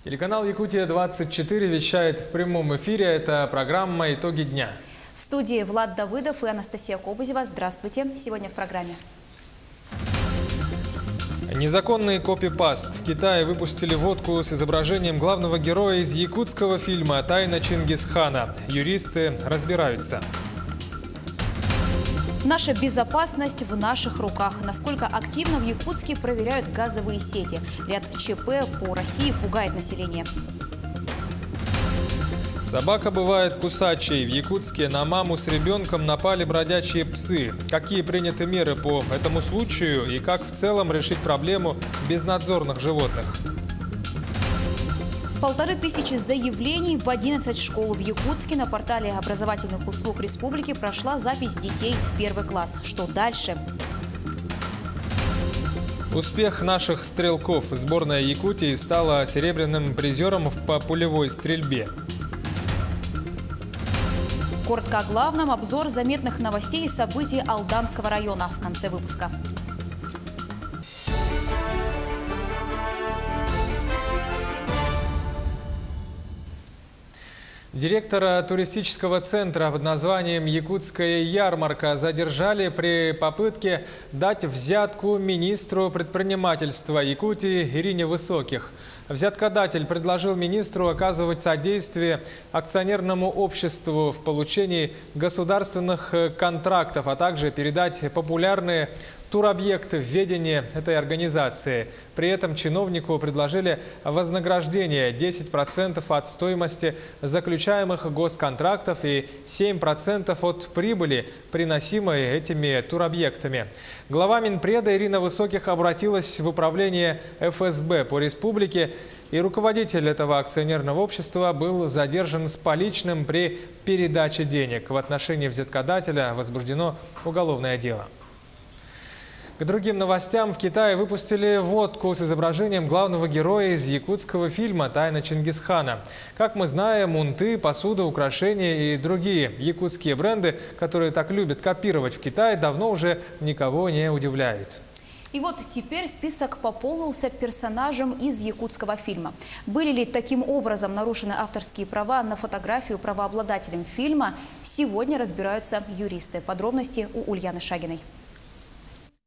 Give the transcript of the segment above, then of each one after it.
Телеканал «Якутия-24» вещает в прямом эфире. Это программа «Итоги дня». В студии Влад Давыдов и Анастасия Кобызева. Здравствуйте. Сегодня в программе. Незаконный копипаст. В Китае выпустили водку с изображением главного героя из якутского фильма «Тайна Чингисхана». Юристы разбираются. Наша безопасность в наших руках. Насколько активно в Якутске проверяют газовые сети. Ряд ЧП по России пугает население. Собака бывает кусачей. В Якутске на маму с ребенком напали бродячие псы. Какие приняты меры по этому случаю и как в целом решить проблему безнадзорных животных? 1500 заявлений в 11 школ в Якутске. На портале образовательных услуг республики прошла запись детей в 1 класс. Что дальше? Успех наших стрелков. Сборная Якутии стала серебряным призером по пулевой стрельбе. Коротко о главном. Обзор заметных новостей и событий Алданского района в конце выпуска. Директора туристического центра под названием «Якутская ярмарка» задержали при попытке дать взятку министру предпринимательства Якутии Ирине Высоких. Взяткодатель предложил министру оказывать содействие акционерному обществу в получении государственных контрактов, а также передать популярные туробъекты в ведение этой организации. При этом чиновнику предложили вознаграждение 10% от стоимости заключаемых госконтрактов и 7% от прибыли, приносимой этими туробъектами. Глава Минпреда Ирина Высоких обратилась в управление ФСБ по республике, и руководитель этого акционерного общества был задержан с поличным при передаче денег. В отношении взяткодателя возбуждено уголовное дело. К другим новостям. В Китае выпустили водку с изображением главного героя из якутского фильма «Тайна Чингисхана». Как мы знаем, мунты, посуда, украшения и другие якутские бренды, которые так любят копировать в Китае, давно уже никого не удивляют. И вот теперь список пополнился персонажем из якутского фильма. Были ли таким образом нарушены авторские права на фотографию правообладателем фильма? Сегодня разбираются юристы. Подробности у Ульяны Шагиной.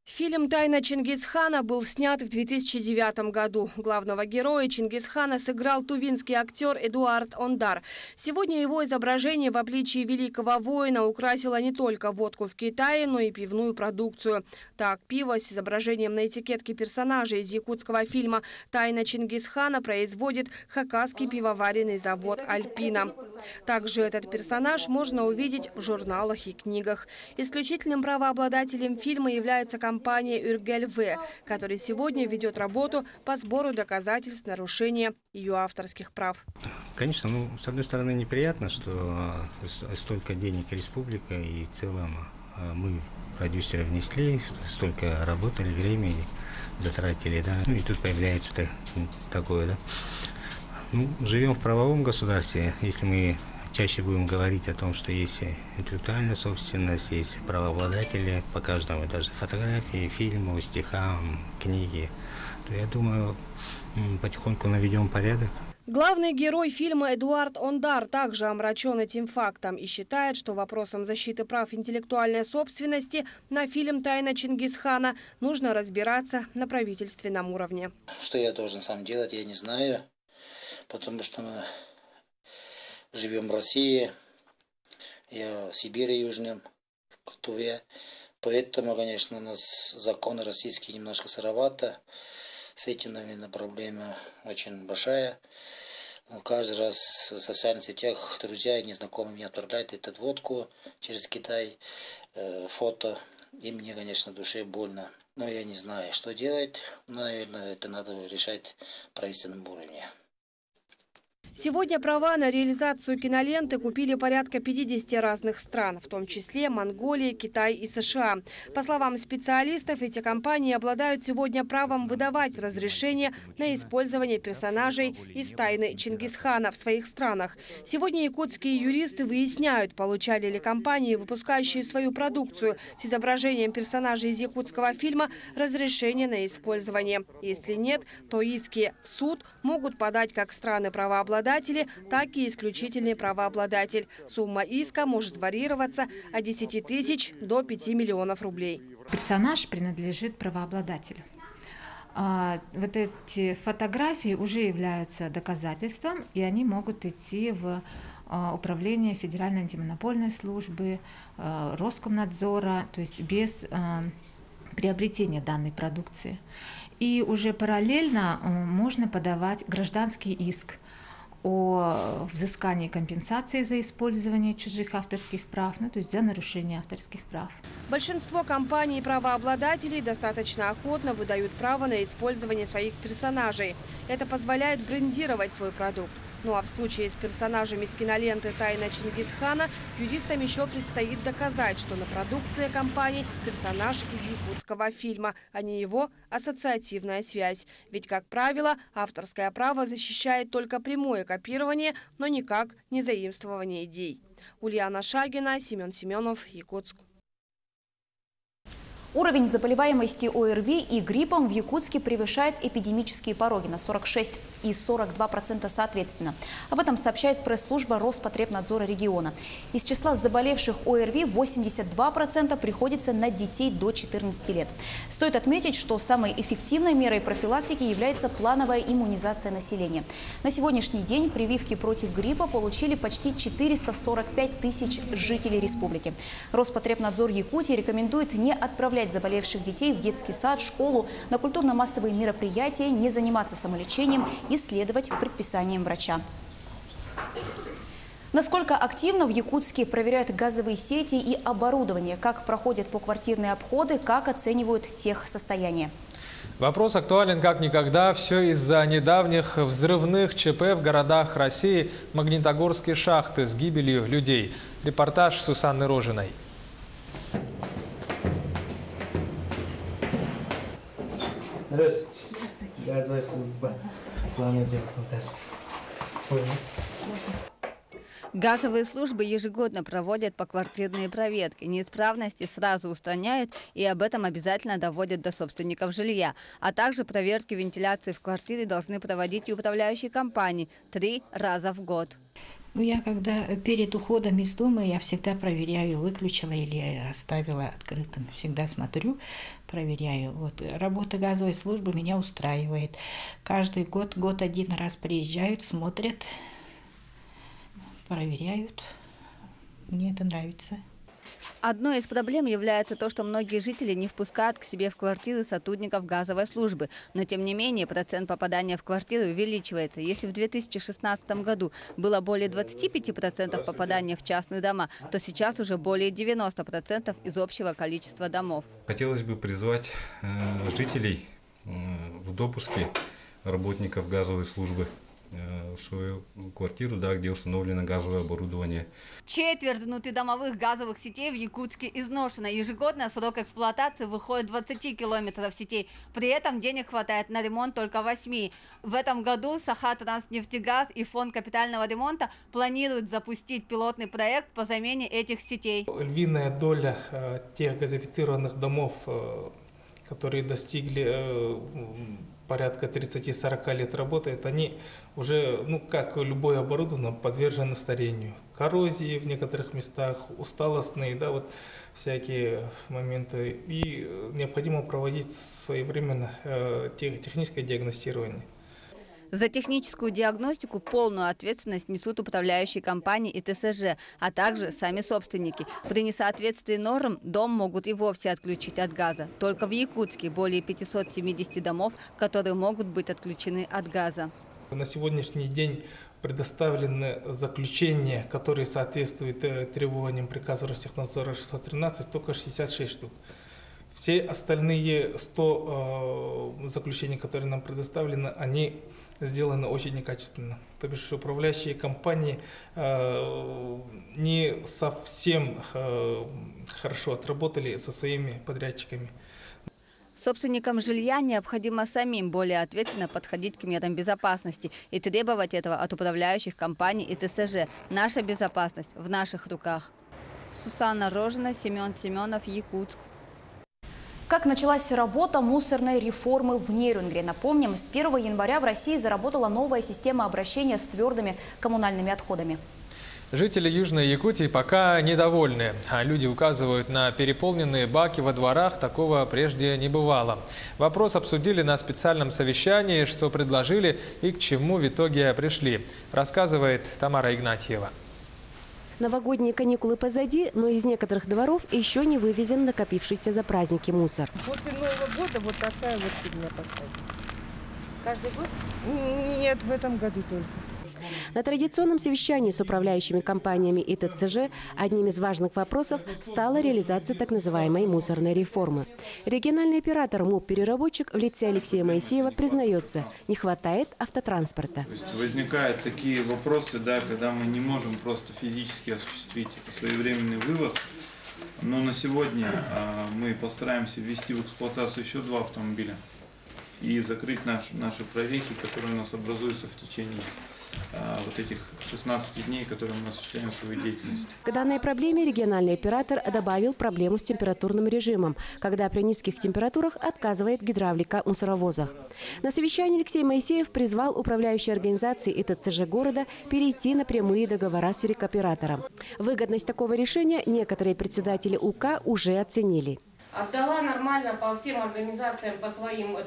Фильм «Тайна Чингисхана» был снят в 2009 году. Главного героя Чингисхана сыграл тувинский актер Эдуард Ондар. Сегодня его изображение в обличии великого воина украсило не только водку в Китае, но и пивную продукцию. Так, пиво с изображением на этикетке персонажа из якутского фильма «Тайна Чингисхана» производит хакасский пивоваренный завод «Альпина». Также этот персонаж можно увидеть в журналах и книгах. Исключительным правообладателем фильма является компания «Юргель-В», которая сегодня ведет работу по сбору доказательств нарушения ее авторских прав. Конечно, с одной стороны, неприятно, что столько денег республика и в целом мы, продюсеры, внесли, столько работали, времени затратили, да, и тут появляется такое, да. Живем в правовом государстве. Если мы чаще будем говорить о том, что есть интеллектуальная собственность, есть правообладатели по каждому, даже фотографии, фильму, стихам, книги, то я думаю, потихоньку наведем порядок. Главный герой фильма Эдуард Ондар также омрачен этим фактом и считает, что вопросом защиты прав интеллектуальной собственности на фильм «Тайна Чингисхана» нужно разбираться на правительственном уровне. Что я должен сам делать, я не знаю, потому что мы живем в России, я в Сибири Южном, в Туве. Поэтому, конечно, у нас законы российские немножко сыровато. С этим, наверное, проблема очень большая. Каждый раз в социальных сетях друзья и незнакомые мне отправляют эту водку через Китай, фото. И мне, конечно, в душе больно. Но я не знаю, что делать. Наверное, это надо решать на правительственном уровне. Сегодня права на реализацию киноленты купили порядка 50 разных стран, в том числе Монголия, Китай и США. По словам специалистов, эти компании обладают сегодня правом выдавать разрешение на использование персонажей из «Тайны Чингисхана» в своих странах. Сегодня якутские юристы выясняют, получали ли компании, выпускающие свою продукцию с изображением персонажей из якутского фильма, разрешение на использование. Если нет, то иски в суд могут подать как страны-правообладатели, так и исключительный правообладатель. Сумма иска может варьироваться от 10 тысяч до 5 миллионов рублей. Персонаж принадлежит правообладателю. Вот эти фотографии уже являются доказательством, и они могут идти в управление Федеральной антимонопольной службы, Роскомнадзора, то есть без приобретения данной продукции. И уже параллельно можно подавать гражданский иск о взыскании компенсации за использование чужих авторских прав, то есть за нарушение авторских прав. Большинство компаний и правообладателей достаточно охотно выдают право на использование своих персонажей. Это позволяет брендировать свой продукт. Ну а в случае с персонажами из киноленты «Тайна Чингисхана» юристам еще предстоит доказать, что на продукции компании персонаж из якутского фильма, а не его ассоциативная связь. Ведь, как правило, авторское право защищает только прямое копирование, но никак не заимствование идей. Ульяна Шагина, Семен Семенов, Якутск. Уровень заболеваемости ОРВИ и гриппом в Якутске превышает эпидемические пороги на 46% и 42% соответственно. Об этом сообщает пресс-служба Роспотребнадзора региона. Из числа заболевших ОРВИ 82% приходится на детей до 14 лет. Стоит отметить, что самой эффективной мерой профилактики является плановая иммунизация населения. На сегодняшний день прививки против гриппа получили почти 445 тысяч жителей республики. Роспотребнадзор Якутии рекомендует не отправлять заболевших детей в детский сад, школу, на культурно-массовые мероприятия, не заниматься самолечением и следовать предписаниям врача. Насколько активно в Якутске проверяют газовые сети и оборудование, как проходят поквартирные обходы, как оценивают техсостояние. Вопрос актуален как никогда. Все из-за недавних взрывных ЧП в городах России, Магнитогорские шахты с гибелью людей. Репортаж Сусанны Рожиной. Здравствуйте. Газовая служба. Главное дело тест. Газовые службы ежегодно проводят поквартирные проверки. Неисправности сразу устраняют и об этом обязательно доводят до собственников жилья. А также проверки вентиляции в квартире должны проводить и управляющие компании 3 раза в год. Я когда перед уходом из дома, я всегда проверяю, выключила или оставила открытым. Всегда смотрю, проверяю. Вот, работа газовой службы меня устраивает. Каждый год один раз приезжают, смотрят, проверяют. Мне это нравится. Одной из проблем является то, что многие жители не впускают к себе в квартиры сотрудников газовой службы. Но, тем не менее, процент попадания в квартиру увеличивается. Если в 2016 году было более 25% попадания в частные дома, то сейчас уже более 90% из общего количества домов. Хотелось бы призвать жителей в допуске работников газовой службы в свою квартиру, где установлено газовое оборудование. Четверть внутридомовых газовых сетей в Якутске изношена. Ежегодно срок эксплуатации выходит 20 километров сетей. При этом денег хватает на ремонт только 8. В этом году Сахатранснефтегаз и Фонд капитального ремонта планируют запустить пилотный проект по замене этих сетей. Львиная доля тех газифицированных домов, которые достигли порядка 30-40 лет работает, они уже, как любое оборудование, подвержены старению. Коррозии в некоторых местах, усталостные, всякие моменты. И необходимо проводить своевременно техническое диагностирование. За техническую диагностику полную ответственность несут управляющие компании и ТСЖ, а также сами собственники. При несоответствии норм дом могут и вовсе отключить от газа. Только в Якутске более 570 домов, которые могут быть отключены от газа. На сегодняшний день предоставлены заключения, которые соответствуют требованиям приказа Ростехнадзора 613, только 66 штук. Все остальные 100 заключений, которые нам предоставлены, они сделаны очень некачественно. То бишь управляющие компании не совсем хорошо отработали со своими подрядчиками. Собственникам жилья необходимо самим более ответственно подходить к мерам безопасности и требовать этого от управляющих компаний и ТСЖ. Наша безопасность в наших руках. Сусанна Рожина, Семен Семенов, Якутск. Как началась работа мусорной реформы в Нерюнгри? Напомним, с 1 января в России заработала новая система обращения с твердыми коммунальными отходами. Жители Южной Якутии пока недовольны, а люди указывают на переполненные баки во дворах. Такого прежде не бывало. Вопрос обсудили на специальном совещании, что предложили и к чему в итоге пришли, рассказывает Тамара Игнатьева. Новогодние каникулы позади, но из некоторых дворов еще не вывезен накопившийся за праздники мусор. После Нового года вот такая вот фигня поставить. Каждый год? Нет, в этом году только. На традиционном совещании с управляющими компаниями и ТСЖ одним из важных вопросов стала реализация так называемой мусорной реформы. Региональный оператор МУП-переработчик в лице Алексея Моисеева признается, не хватает автотранспорта. То есть возникают такие вопросы, да, когда мы не можем просто физически осуществить своевременный вывоз. Но на сегодня мы постараемся ввести в эксплуатацию еще 2 автомобиля и закрыть наши прорехи, которые у нас образуются в течение вот этих 16 дней, которые мы осуществляем свою деятельность. К данной проблеме региональный оператор добавил проблему с температурным режимом, когда при низких температурах отказывает гидравлика в мусоровозах. На совещании Алексей Моисеев призвал управляющие организации и ТСЖ города перейти на прямые договора с рекоператором. Выгодность такого решения некоторые председатели УК уже оценили. Отдала нормально по всем организациям, по своим,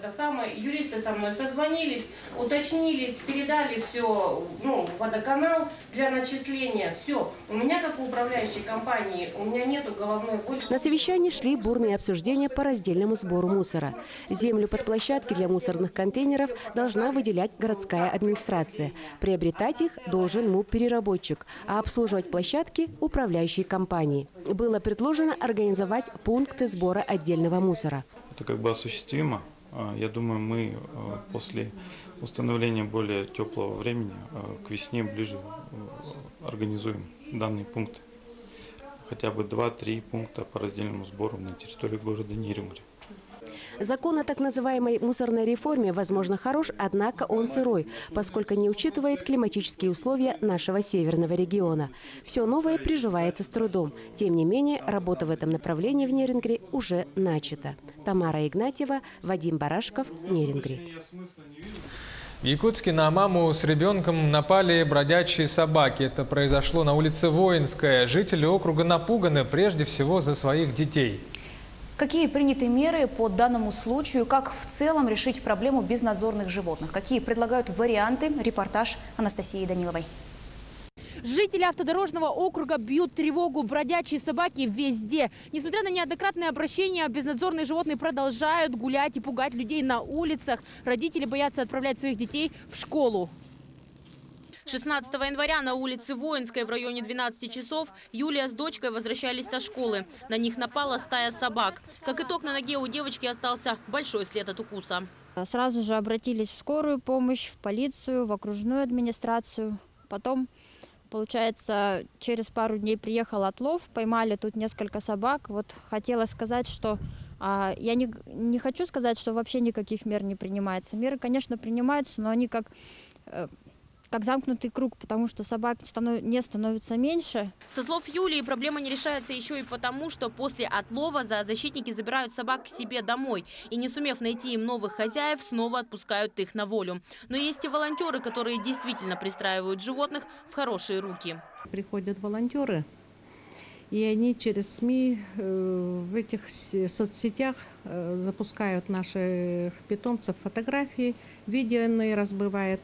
юристы со мной созвонились, уточнились, передали все, в водоканал для начисления, все. У меня, как у управляющей компании, у меня нету головной боли. На совещании шли бурные обсуждения по раздельному сбору мусора. Землю под площадки для мусорных контейнеров должна выделять городская администрация. Приобретать их должен МУП-переработчик, а обслуживать площадки – управляющие компании. Было предложено организовать пункты сбора отдельного мусора. Это как бы осуществимо. Я думаю, мы после установления более теплого времени к весне ближе организуем данные пункты. Хотя бы 2-3 пункта по раздельному сбору на территории города Нерюнгри. Закон о так называемой мусорной реформе, возможно, хорош, однако он сырой, поскольку не учитывает климатические условия нашего северного региона. Все новое приживается с трудом. Тем не менее, работа в этом направлении в Нерюнгри уже начата. Тамара Игнатьева, Вадим Барашков, Нерюнгри. В Якутске на маму с ребенком напали бродячие собаки. Это произошло на улице Воинская. Жители округа напуганы прежде всего за своих детей. Какие приняты меры по данному случаю? Как в целом решить проблему безнадзорных животных? Какие предлагают варианты? Репортаж Анастасии Даниловой. Жители автодорожного округа бьют тревогу. Бродячие собаки везде. Несмотря на неоднократные обращения, безнадзорные животные продолжают гулять и пугать людей на улицах. Родители боятся отправлять своих детей в школу. 16 января на улице Воинской в районе 12 часов Юлия с дочкой возвращались со школы. На них напала стая собак. Как итог, на ноге у девочки остался большой след от укуса. Сразу же обратились в скорую помощь, в полицию, в окружную администрацию. Потом, получается, через пару дней приехал отлов, поймали тут несколько собак. Вот хотела сказать, что я не хочу сказать, что вообще никаких мер не принимается. Меры, конечно, принимаются, но они как замкнутый круг, потому что собак не становится меньше. Со слов Юлии, проблема не решается еще и потому, что после отлова зоозащитники забирают собак к себе домой. И не сумев найти им новых хозяев, снова отпускают их на волю. Но есть и волонтеры, которые действительно пристраивают животных в хорошие руки. Приходят волонтеры, и они через СМИ в этих соцсетях запускают наших питомцев фотографии, видео иные раз бывает.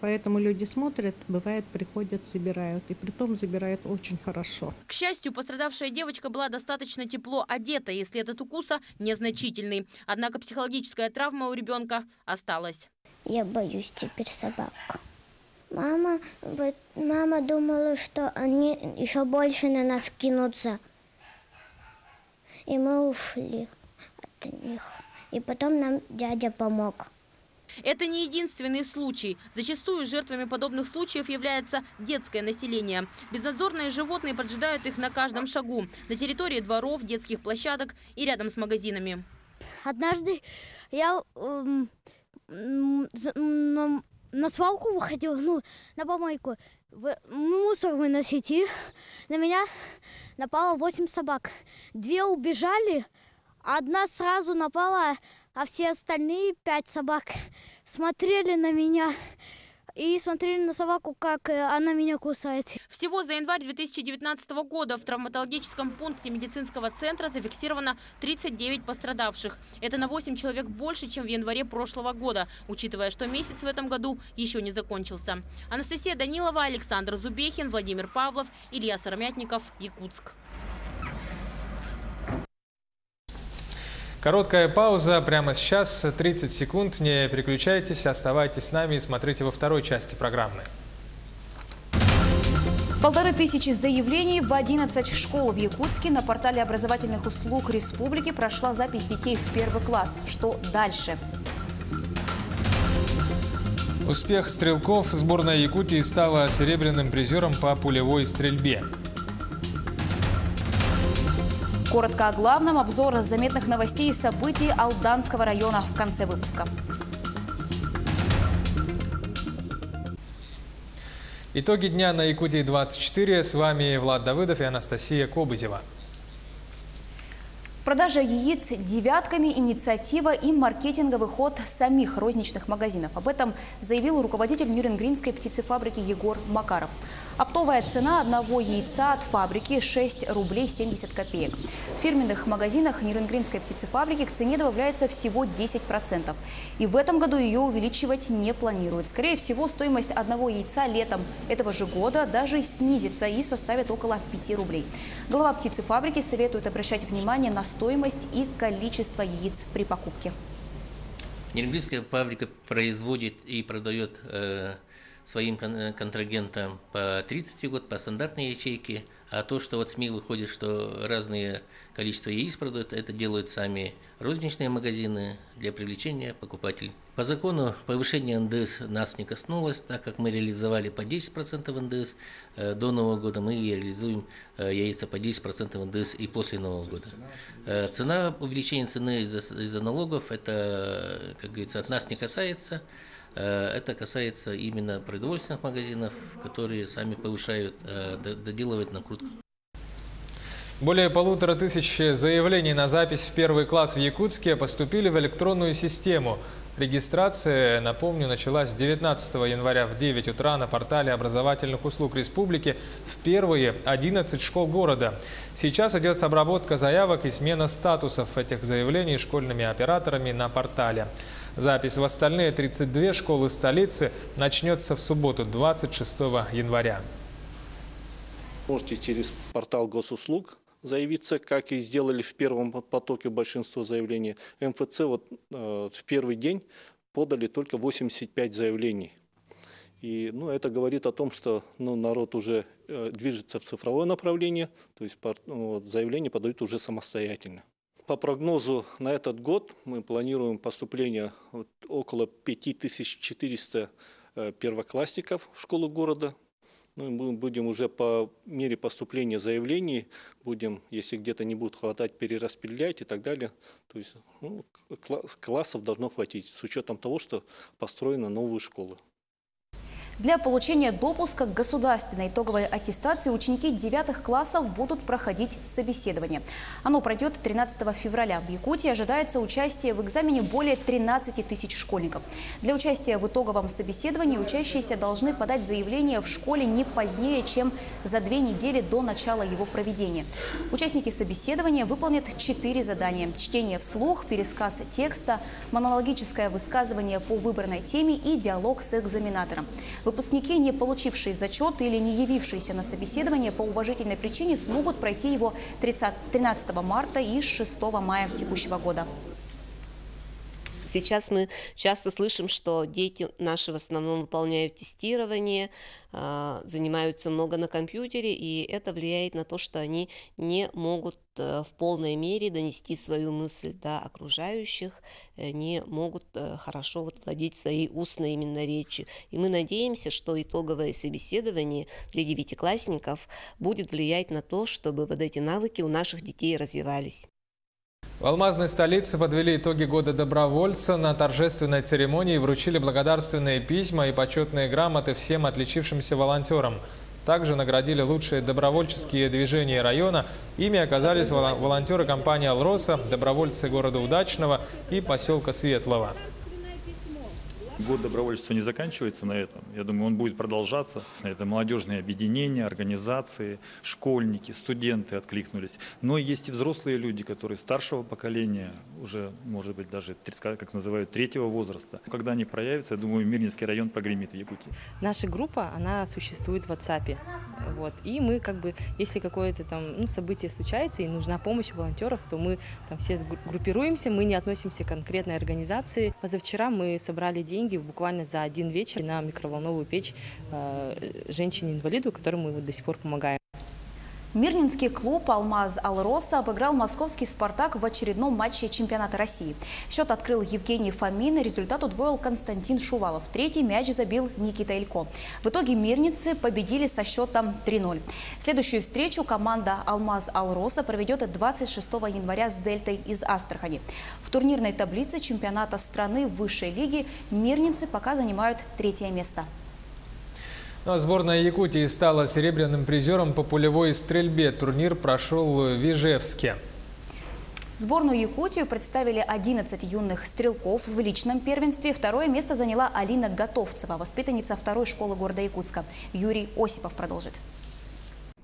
Поэтому люди смотрят, бывает, приходят, забирают. И притом забирают очень хорошо. К счастью, пострадавшая девочка была достаточно тепло одета, если этот укуса незначительный. Однако психологическая травма у ребенка осталась. Я боюсь теперь собак. Мама думала, что они еще больше на нас кинутся. И мы ушли. них. И потом нам дядя помог. Это не единственный случай. Зачастую жертвами подобных случаев является детское население. Безнадзорные животные поджидают их на каждом шагу. На территории дворов, детских площадок и рядом с магазинами. Однажды я на свалку выходила, на помойку, мусор выносить, и на меня напало 8 собак. 2 убежали, одна сразу напала, а все остальные 5 собак смотрели на меня и смотрели на собаку, как она меня кусает. Всего за январь 2019 года в травматологическом пункте медицинского центра зафиксировано 39 пострадавших. Это на 8 человек больше, чем в январе прошлого года, учитывая, что месяц в этом году еще не закончился. Анастасия Данилова, Александр Зубехин, Владимир Павлов, Илья Сыромятников, Якутск. Короткая пауза прямо сейчас, 30 секунд. Не переключайтесь, оставайтесь с нами и смотрите во второй части программы. 1500 заявлений в 11 школ в Якутске. На портале образовательных услуг республики прошла запись детей в 1 класс. Что дальше? Успех стрелков. Сборная Якутии стала серебряным призером по пулевой стрельбе. Коротко о главном. Обзор заметных новостей и событий Алданского района в конце выпуска. Итоги дня на Якутии-24. С вами Влад Давыдов и Анастасия Кобызева. Продажа яиц девятками, инициатива и маркетинговый ход самих розничных магазинов. Об этом заявил руководитель Нюрнгринской птицефабрики Егор Макаров. Оптовая цена одного яйца от фабрики 6 рублей 70 копеек. В фирменных магазинах Нюрнгринской птицефабрики к цене добавляется всего 10%. И в этом году ее увеличивать не планируют. Скорее всего, стоимость одного яйца летом этого же года даже снизится и составит около 5 рублей. Глава птицефабрики советует обращать внимание на стоимость и количество яиц при покупке. Нюрнгринская фабрика производит и продает своим контрагентам по 30 в год, по стандартной ячейке. А то, что вот СМИ выходит, что разные количества яиц продают, это делают сами розничные магазины для привлечения покупателей. По закону повышение НДС нас не коснулось, так как мы реализовали по 10% НДС. До Нового года мы реализуем яйца по 10% НДС и после Нового года. Цена, увеличение цены из-за налогов, это, как говорится, от нас не касается. Это касается именно продовольственных магазинов, которые сами повышают, доделывают накрутку. Более 1500 заявлений на запись в 1 класс в Якутске поступили в электронную систему. Регистрация, напомню, началась 19 января в 9 утра на портале образовательных услуг республики в первые 11 школ города. Сейчас идет обработка заявок и смена статусов этих заявлений школьными операторами на портале. Запись в остальные 32 школы столицы начнется в субботу, 26 января. Можете через портал госуслуг заявиться, как и сделали в первом потоке большинство заявлений. МФЦ в первый день подали только 85 заявлений. И это говорит о том, что народ уже движется в цифровое направление, то есть заявления подают уже самостоятельно. По прогнозу на этот год мы планируем поступление около 5400 первоклассников в школу города. Мы будем уже по мере поступления заявлений, если где-то не будет хватать, перераспределять и так далее. То есть классов должно хватить с учетом того, что построены новые школы. Для получения допуска к государственной итоговой аттестации ученики 9 классов будут проходить собеседование. Оно пройдет 13 февраля. В Якутии ожидается участие в экзамене более 13 тысяч школьников. Для участия в итоговом собеседовании учащиеся должны подать заявление в школе не позднее, чем за 2 недели до начала его проведения. Участники собеседования выполнят 4 задания: чтение вслух, пересказ текста, монологическое высказывание по выбранной теме и диалог с экзаменатором. Выпускники, не получившие зачет или не явившиеся на собеседование по уважительной причине, смогут пройти его 13 марта и 6 мая текущего года. Сейчас мы часто слышим, что дети наши в основном выполняют тестирование, занимаются много на компьютере, и это влияет на то, что они не могут в полной мере донести свою мысль до окружающих, не могут хорошо владеть своей устной именно речью. И мы надеемся, что итоговое собеседование для девятиклассников будет влиять на то, чтобы вот эти навыки у наших детей развивались. В алмазной столице подвели итоги года добровольца. На торжественной церемонии вручили благодарственные письма и почетные грамоты всем отличившимся волонтерам. Также наградили лучшие добровольческие движения района. Ими оказались волонтеры компании «Алроса», добровольцы города Удачного и поселка Светлого. Год добровольчества не заканчивается на этом. Я думаю, он будет продолжаться. Это молодежные объединения, организации, школьники, студенты откликнулись. Но есть и взрослые люди, которые старшего поколения, уже, может быть, даже, как называют, третьего возраста. Когда они проявятся, я думаю, Мирнинский район прогремит в Якутии. Наша группа, она существует в WhatsApp. Вот. И мы, если какое-то там событие случается и нужна помощь волонтеров, то мы там все группируемся, мы не относимся к конкретной организации. Позавчера мы собрали деньги буквально за один вечер на микроволновую печь женщине-инвалиду, которому мы до сих пор помогаем. Мирнинский клуб «Алмаз Алроса» обыграл московский «Спартак» в очередном матче чемпионата России. Счет открыл Евгений Фомин, результат удвоил Константин Шувалов. Третий мяч забил Никита Илько. В итоге мирнинцы победили со счетом 3-0. Следующую встречу команда «Алмаз Алроса» проведет 26 января с «Дельтой» из Астрахани. В турнирной таблице чемпионата страны высшей лиги мирнинцы пока занимают 3-е место. Сборная Якутии стала серебряным призером по пулевой стрельбе. Турнир прошел в Ижевске. Сборную Якутию представили 11 юных стрелков в личном первенстве. Второе место заняла Алина Готовцева, воспитанница второй школы города Якутска. Юрий Осипов продолжит.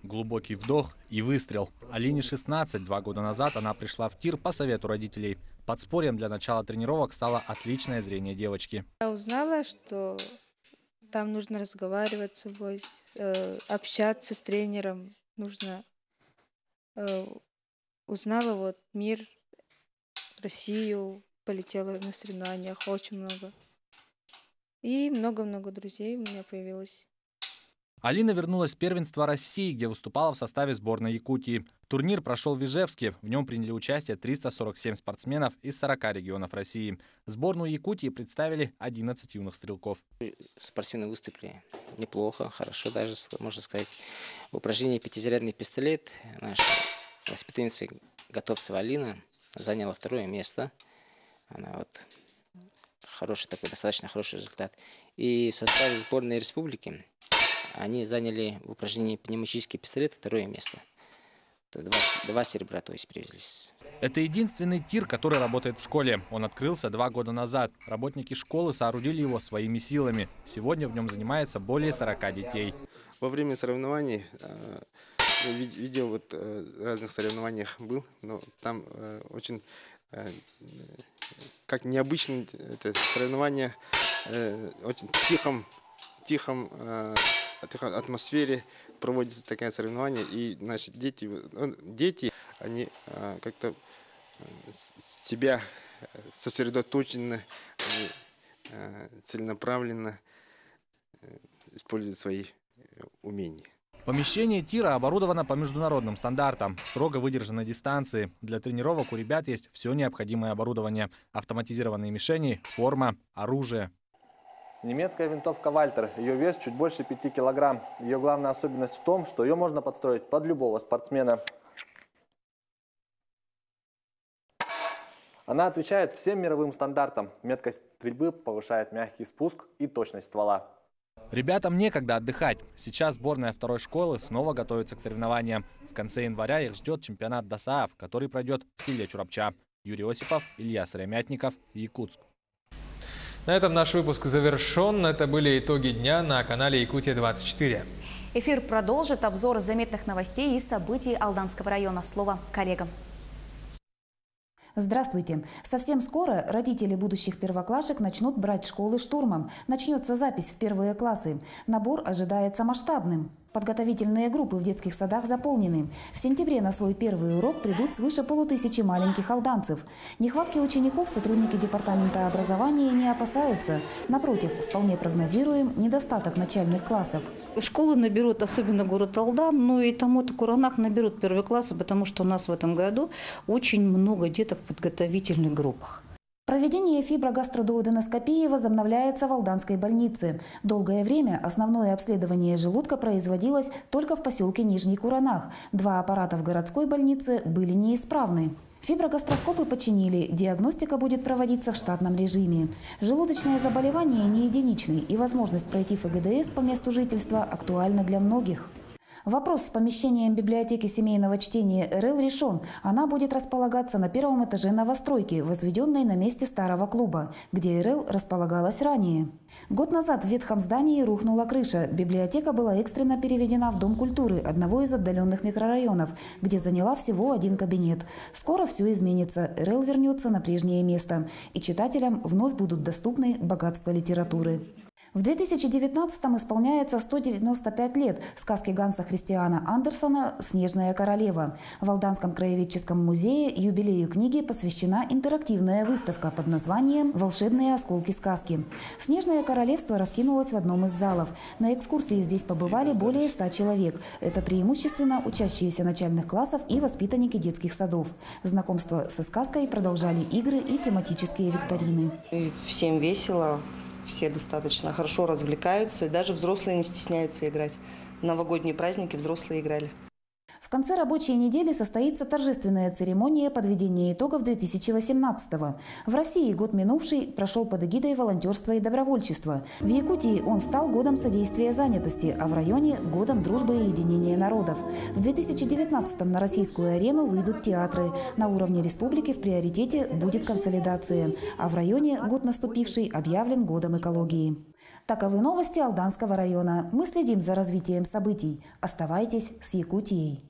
Глубокий вдох и выстрел. Алине 16. 2 года назад она пришла в тир по совету родителей. Подспорьем для начала тренировок стало отличное зрение девочки. Я узнала, что там нужно разговаривать с собой, общаться с тренером. Узнала мир, Россию, полетела на соревнованиях очень много. И много-много друзей у меня появилось. Алина вернулась с первенства России, где выступала в составе сборной Якутии. Турнир прошел в Ижевске. В нем приняли участие 347 спортсменов из 40 регионов России. Сборную Якутии представили 11 юных стрелков. Спортсмены выступили неплохо, хорошо даже, можно сказать. В упражнении пятизарядный пистолет наша воспитанница Готовцева Алина заняла 2-е место. Она достаточно хороший результат. И в составе сборной республики они заняли в упражнении пневматический пистолет 2-е место. 2 серебра, то есть привезлись. Это единственный тир, который работает в школе. Он открылся 2 года назад. Работники школы соорудили его своими силами. Сегодня в нем занимается более 40 детей. Во время соревнований, видел в разных соревнованиях был, но там очень, как необычно это соревнование, очень тихом атмосфере проводится такое соревнование, и наши дети, они как-то себя сосредоточенно, целенаправленно используют свои умения. Помещение тира оборудовано по международным стандартам, строго выдержаны дистанции. Для тренировок у ребят есть все необходимое оборудование: автоматизированные мишени, форма, оружие. Немецкая винтовка «Вальтер». Ее вес чуть больше 5 килограмм. Ее главная особенность в том, что ее можно подстроить под любого спортсмена. Она отвечает всем мировым стандартам. Меткость стрельбы повышает мягкий спуск и точность ствола. Ребятам некогда отдыхать. Сейчас сборная второй школы снова готовится к соревнованиям. В конце января их ждет чемпионат ДОСААФ, который пройдет в селе Чурапча. Юрий Осипов, Илья Сыромятников, Якутск. На этом наш выпуск завершен. Это были итоги дня на канале Якутия-24. Эфир продолжит обзор заметных новостей и событий Алданского района. Слово коллегам. Здравствуйте! Совсем скоро родители будущих первоклашек начнут брать школы штурмом. Начнется запись в первые классы. Набор ожидается масштабным. Подготовительные группы в детских садах заполнены. В сентябре на свой первый урок придут свыше 500 маленьких алданцев. Нехватки учеников сотрудники департамента образования не опасаются. Напротив, вполне прогнозируем недостаток начальных классов. Школы наберут, особенно город Алдан, но и там Куранах наберут первые классы, потому что у нас в этом году очень много деток в подготовительных группах. Проведение фиброгастродуоденоскопии возобновляется в Алданской больнице. Долгое время основное обследование желудка производилось только в поселке Нижний Куранах. 2 аппарата в городской больнице были неисправны. Фиброгастроскопы починили, диагностика будет проводиться в штатном режиме. Желудочные заболевания не единичны, и возможность пройти ФГДС по месту жительства актуальна для многих. Вопрос с помещением библиотеки семейного чтения РЛ решен. Она будет располагаться на 1-м этаже новостройки, возведенной на месте старого клуба, где РЛ располагалась ранее. Год назад в ветхом здании рухнула крыша. Библиотека была экстренно переведена в Дом культуры одного из отдаленных микрорайонов, где заняла всего 1 кабинет. Скоро все изменится. РЛ вернется на прежнее место, и читателям вновь будут доступны богатства литературы. В 2019-м исполняется 195 лет сказки Ганса Христиана Андерсона «Снежная королева». В Алданском краеведческом музее юбилею книги посвящена интерактивная выставка под названием «Волшебные осколки сказки». «Снежное королевство» раскинулось в одном из залов. На экскурсии здесь побывали более 100 человек. Это преимущественно учащиеся начальных классов и воспитанники детских садов. Знакомство со сказкой продолжали игры и тематические викторины. Всем весело. Все достаточно хорошо развлекаются, и даже взрослые не стесняются играть. В новогодние праздники взрослые играли. В конце рабочей недели состоится торжественная церемония подведения итогов 2018-го. В России год минувший прошел под эгидой волонтерства и добровольчества. В Якутии он стал годом содействия занятости, а в районе – годом дружбы и единения народов. В 2019-м на российскую арену выйдут театры. На уровне республики в приоритете будет консолидация. А в районе год наступивший объявлен годом экологии. Таковы новости Алданского района. Мы следим за развитием событий. Оставайтесь с Якутией.